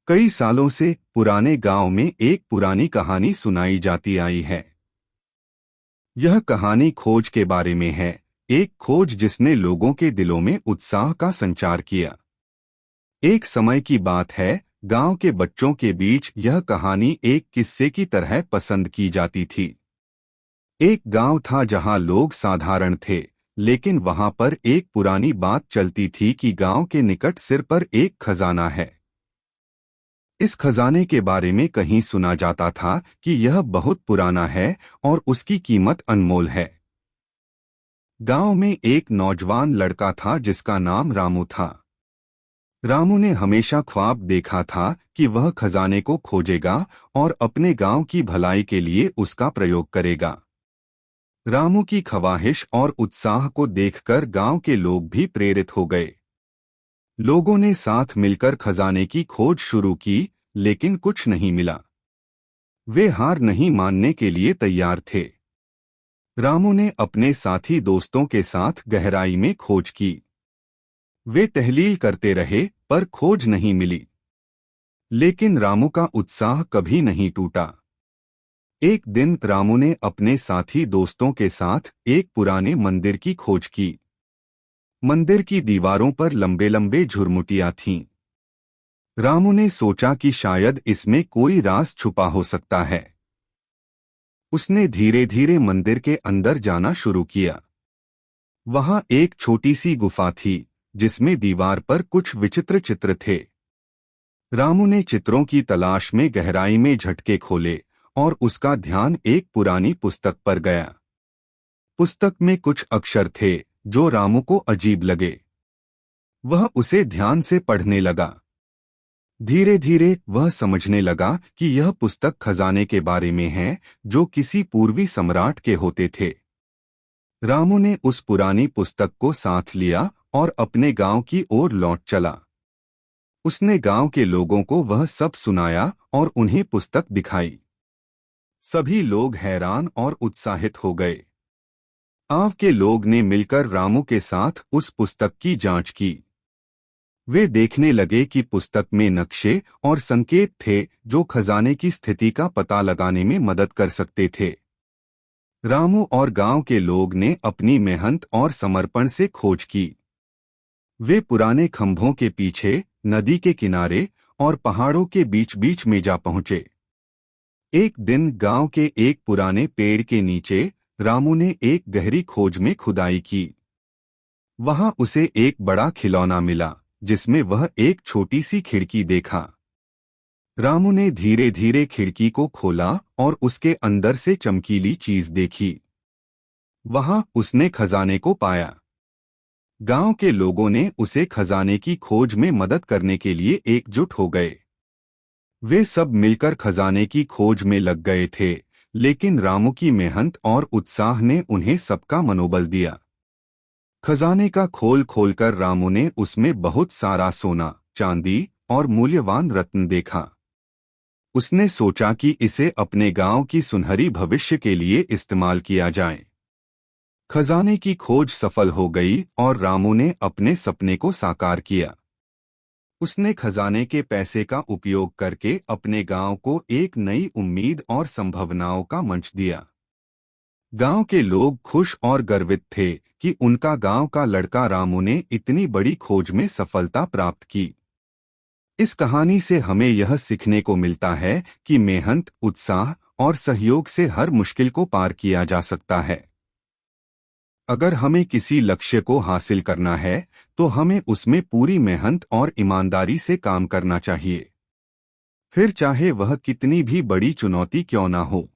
कई सालों से पुराने गांव में एक पुरानी कहानी सुनाई जाती आई है। यह कहानी खोज के बारे में है, एक खोज जिसने लोगों के दिलों में उत्साह का संचार किया। एक समय की बात है, गांव के बच्चों के बीच यह कहानी एक किस्से की तरह पसंद की जाती थी। एक गांव था जहां लोग साधारण थे, लेकिन वहां पर एक पुरानी बात चलती थी कि गांव के निकट सिर पर एक खजाना है। इस खजाने के बारे में कहीं सुना जाता था कि यह बहुत पुराना है और उसकी कीमत अनमोल है। गांव में एक नौजवान लड़का था जिसका नाम रामू था। रामू ने हमेशा ख्वाब देखा था कि वह खजाने को खोजेगा और अपने गांव की भलाई के लिए उसका प्रयोग करेगा। रामू की ख्वाहिश और उत्साह को देखकर गांव के लोग भी प्रेरित हो गए। लोगों ने साथ मिलकर खजाने की खोज शुरू की, लेकिन कुछ नहीं मिला। वे हार नहीं मानने के लिए तैयार थे। रामू ने अपने साथी दोस्तों के साथ गहराई में खोज की। वे तहलील करते रहे, पर खोज नहीं मिली। लेकिन रामू का उत्साह कभी नहीं टूटा। एक दिन रामू ने अपने साथी दोस्तों के साथ एक पुराने मंदिर की खोज की। मंदिर की दीवारों पर लंबे लंबे झुरमुटियां थीं। रामू ने सोचा कि शायद इसमें कोई राज छुपा हो सकता है। उसने धीरे धीरे मंदिर के अंदर जाना शुरू किया। वहां एक छोटी सी गुफा थी, जिसमें दीवार पर कुछ विचित्र चित्र थे। रामू ने चित्रों की तलाश में गहराई में झटके खोले और उसका ध्यान एक पुरानी पुस्तक पर गया। पुस्तक में कुछ अक्षर थे जो रामू को अजीब लगे। वह उसे ध्यान से पढ़ने लगा। धीरे धीरे वह समझने लगा कि यह पुस्तक खजाने के बारे में है, जो किसी पूर्वी सम्राट के होते थे। रामू ने उस पुरानी पुस्तक को साथ लिया और अपने गांव की ओर लौट चला। उसने गांव के लोगों को वह सब सुनाया और उन्हें पुस्तक दिखाई। सभी लोग हैरान और उत्साहित हो गए। गांव के लोग ने मिलकर रामू के साथ उस पुस्तक की जांच की। वे देखने लगे कि पुस्तक में नक्शे और संकेत थे जो खजाने की स्थिति का पता लगाने में मदद कर सकते थे। रामू और गांव के लोग ने अपनी मेहनत और समर्पण से खोज की। वे पुराने खंभों के पीछे, नदी के किनारे और पहाड़ों के बीच बीच में जा पहुंचे। एक दिन गांव के एक पुराने पेड़ के नीचे रामू ने एक गहरी खोज में खुदाई की। वहां उसे एक बड़ा खिलौना मिला, जिसमें वह एक छोटी सी खिड़की देखा। रामू ने धीरे धीरे खिड़की को खोला और उसके अंदर से चमकीली चीज देखी। वहां उसने खजाने को पाया। गांव के लोगों ने उसे खजाने की खोज में मदद करने के लिए एकजुट हो गए। वे सब मिलकर खजाने की खोज में लग गए थे, लेकिन रामू की मेहनत और उत्साह ने उन्हें सबका मनोबल दिया। खजाने का खोल खोलकर रामू ने उसमें बहुत सारा सोना, चांदी और मूल्यवान रत्न देखा। उसने सोचा कि इसे अपने गांव की सुनहरी भविष्य के लिए इस्तेमाल किया जाए। खजाने की खोज सफल हो गई और रामू ने अपने सपने को साकार किया। उसने खजाने के पैसे का उपयोग करके अपने गांव को एक नई उम्मीद और संभावनाओं का मंच दिया। गांव के लोग खुश और गर्वित थे कि उनका गांव का लड़का रामू ने इतनी बड़ी खोज में सफलता प्राप्त की। इस कहानी से हमें यह सीखने को मिलता है कि मेहनत, उत्साह और सहयोग से हर मुश्किल को पार किया जा सकता है। अगर हमें किसी लक्ष्य को हासिल करना है, तो हमें उसमें पूरी मेहनत और ईमानदारी से काम करना चाहिए, फिर चाहे वह कितनी भी बड़ी चुनौती क्यों ना हो।